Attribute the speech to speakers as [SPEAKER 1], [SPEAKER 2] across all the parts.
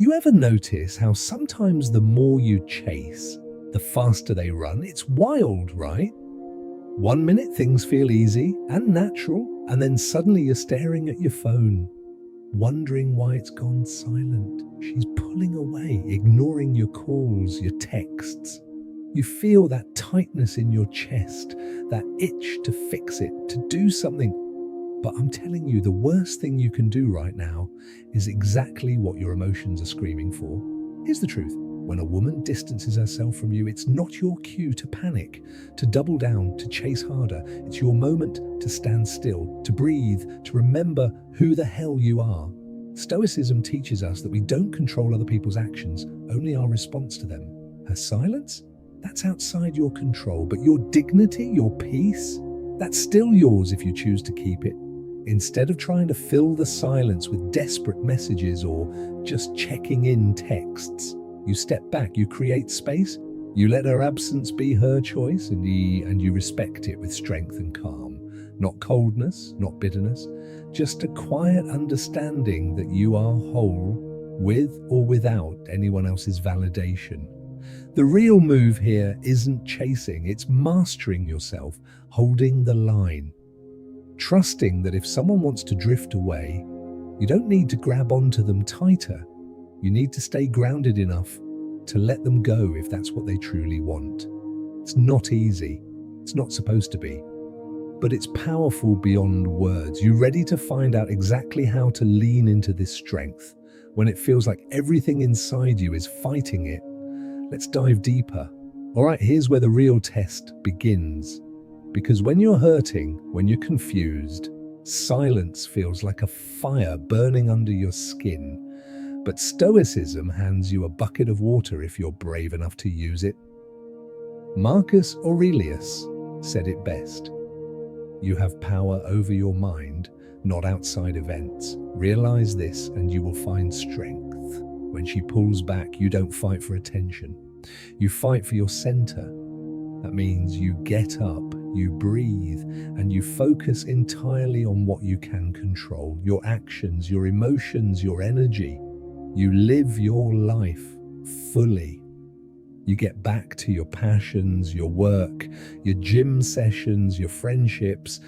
[SPEAKER 1] You ever notice how sometimes the more you chase, the faster they run? It's wild, right? One minute things feel easy and natural, and then suddenly you're staring at your phone, wondering why it's gone silent. She's pulling away, ignoring your calls, your texts. You feel that tightness in your chest, that itch to fix it, to do something. But I'm telling you, the worst thing you can do right now is exactly what your emotions are screaming for. Here's the truth. When a woman distances herself from you, it's not your cue to panic, to double down, to chase harder. It's your moment to stand still, to breathe, to remember who the hell you are. Stoicism teaches us that we don't control other people's actions, only our response to them. Her silence? That's outside your control, but your dignity, your peace, that's still yours if you choose to keep it. Instead of trying to fill the silence with desperate messages or just checking in texts, you step back, you create space, you let her absence be her choice, and you respect it with strength and calm. Not coldness, not bitterness, just a quiet understanding that you are whole with or without anyone else's validation. The real move here isn't chasing, it's mastering yourself, holding the line. Trusting that if someone wants to drift away, you don't need to grab onto them tighter. You need to stay grounded enough to let them go if that's what they truly want. It's not easy. It's not supposed to be. But it's powerful beyond words. You ready to find out exactly how to lean into this strength when it feels like everything inside you is fighting it? Let's dive deeper. All right, here's where the real test begins. Because when you're hurting, when you're confused, silence feels like a fire burning under your skin. But Stoicism hands you a bucket of water if you're brave enough to use it. Marcus Aurelius said it best. You have power over your mind, not outside events. Realize this and you will find strength. When she pulls back, you don't fight for attention. You fight for your center. That means you get up, you breathe, and you focus entirely on what you can control. Your actions, your emotions, your energy. You live your life fully. You get back to your passions, your work, your gym sessions, your friendships.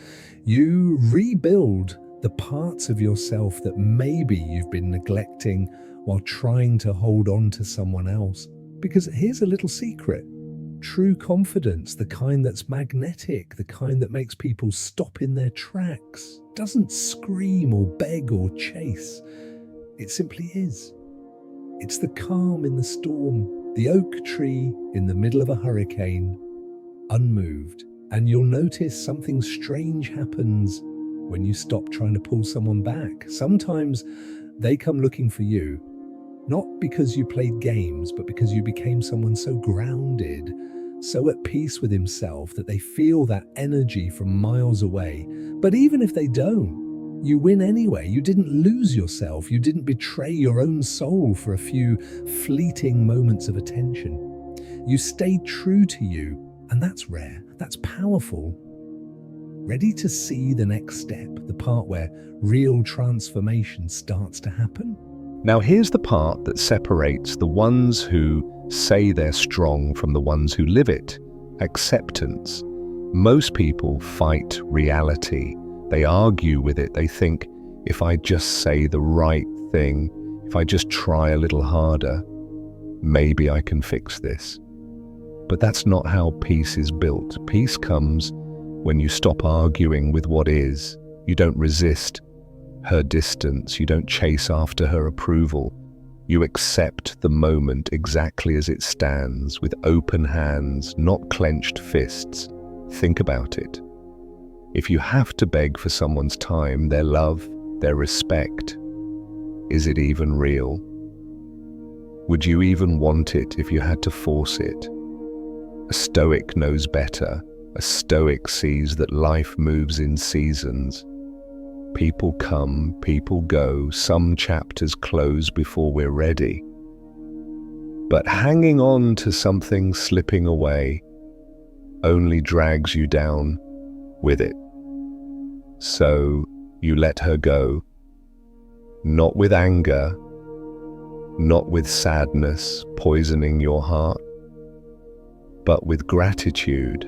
[SPEAKER 1] You rebuild the parts of yourself that maybe you've been neglecting while trying to hold on to someone else. Because here's a little secret. True confidence, the kind that's magnetic, the kind that makes people stop in their tracks, doesn't scream or beg or chase. It simply is. It's the calm in the storm, the oak tree in the middle of a hurricane, unmoved. And you'll notice something strange happens when you stop trying to pull someone back. Sometimes they come looking for you, not because you played games, but because you became someone so grounded, so at peace with himself that they feel that energy from miles away. But even if they don't, you win anyway. You didn't lose yourself. You didn't betray your own soul for a few fleeting moments of attention. You stayed true to you, and that's rare. That's powerful. Ready to see the next step, the part where real transformation starts to happen?
[SPEAKER 2] Now here's the part that separates the ones who say they're strong from the ones who live it. Acceptance. Most people fight reality. They argue with it. They think, if I just say the right thing, if I just try a little harder, maybe I can fix this. But that's not how peace is built. Peace comes when you stop arguing with what is. You don't resist her distance. You don't chase after her approval. You accept the moment exactly as it stands, with open hands, not clenched fists. Think about it. If you have to beg for someone's time, their love, their respect, is it even real? Would you even want it if you had to force it? A Stoic knows better. A Stoic sees that life moves in seasons. People come, people go, some chapters close before we're ready. But hanging on to something slipping away only drags you down with it. So you let her go, not with anger, not with sadness poisoning your heart, but with gratitude.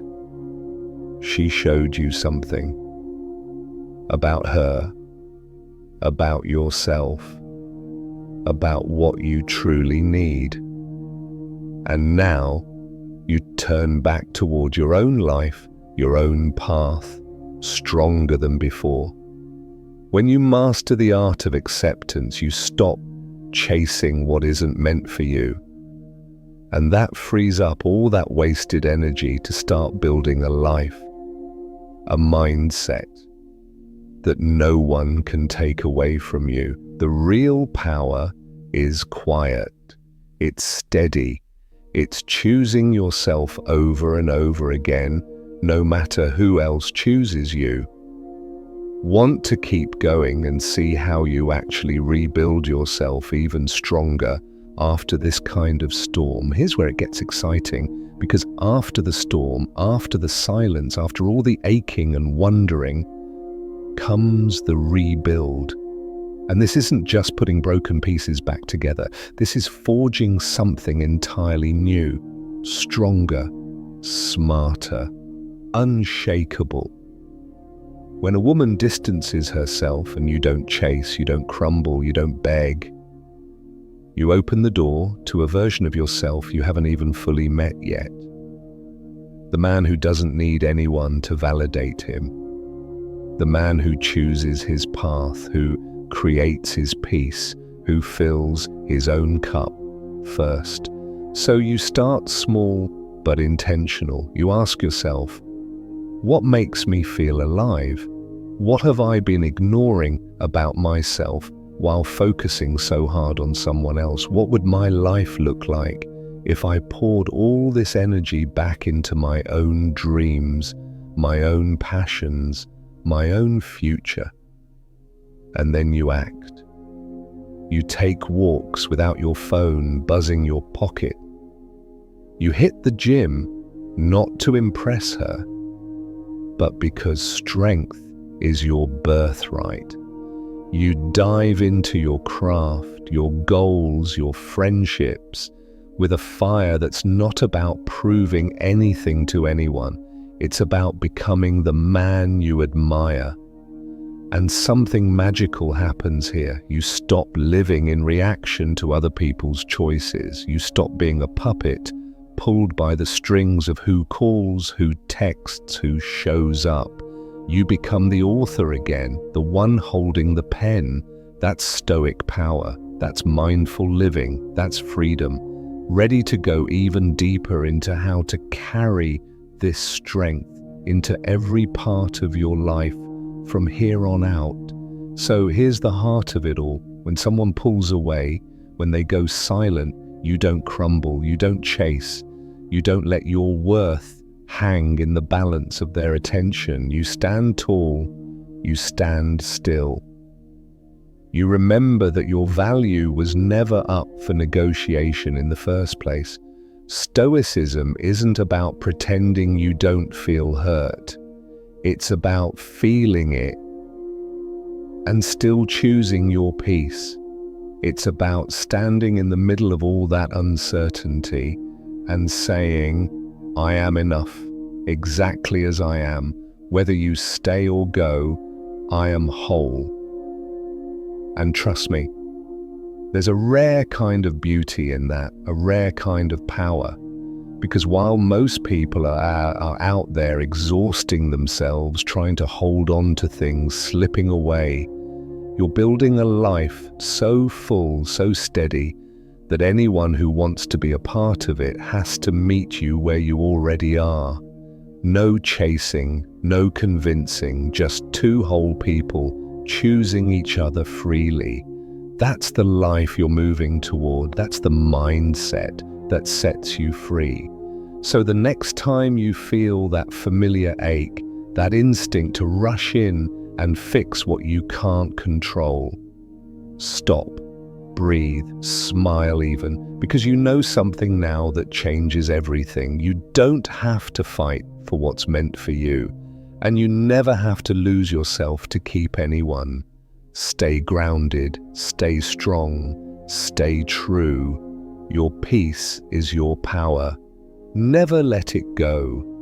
[SPEAKER 2] She showed you something about her, about yourself, about what you truly need. And now you turn back toward your own life, your own path, stronger than before. When you master the art of acceptance, you stop chasing what isn't meant for you. And that frees up all that wasted energy to start building a life, a mindset that no one can take away from you. The real power is quiet. It's steady. It's choosing yourself over and over again, no matter who else chooses you. Want to keep going and see how you actually rebuild yourself even stronger after this kind of storm? Here's where it gets exciting, because after the storm, after the silence, after all the aching and wondering, comes the rebuild. And this isn't just putting broken pieces back together. This is forging something entirely new, stronger, smarter, unshakable. When a woman distances herself and you don't chase, you don't crumble, you don't beg, you open the door to a version of yourself you haven't even fully met yet. The man who doesn't need anyone to validate him. The man who chooses his path, who creates his peace, who fills his own cup first. So you start small but intentional. You ask yourself, what makes me feel alive? What have I been ignoring about myself while focusing so hard on someone else? What would my life look like if I poured all this energy back into my own dreams, my own passions, my own future? And then you act. You take walks without your phone buzzing your pocket. You hit the gym not to impress her, but because strength is your birthright. You dive into your craft, your goals, your friendships, with a fire that's not about proving anything to anyone. It's about becoming the man you admire. And something magical happens here. You stop living in reaction to other people's choices. You stop being a puppet, pulled by the strings of who calls, who texts, who shows up. You become the author again, the one holding the pen. That's Stoic power. That's mindful living. That's freedom. Ready to go even deeper into how to carry this strength into every part of your life from here on out. So here's the heart of it all. When someone pulls away, when they go silent, you don't crumble, you don't chase, you don't let your worth hang in the balance of their attention. You stand tall, you stand still. You remember that your value was never up for negotiation in the first place. Stoicism isn't about pretending you don't feel hurt. It's about feeling it and still choosing your peace. It's about standing in the middle of all that uncertainty and saying, I am enough, exactly as I am. Whether you stay or go, I am whole. And trust me, there's a rare kind of beauty in that, a rare kind of power. Because while most people are out there exhausting themselves, trying to hold on to things, slipping away, you're building a life so full, so steady, that anyone who wants to be a part of it has to meet you where you already are. No chasing, no convincing, just two whole people choosing each other freely. That's the life you're moving toward. That's the mindset that sets you free. So the next time you feel that familiar ache, that instinct to rush in and fix what you can't control, stop, breathe, smile even, because you know something now that changes everything. You don't have to fight for what's meant for you, and you never have to lose yourself to keep anyone. Stay grounded, stay strong, Stay true. Your peace is your power. Never let it go.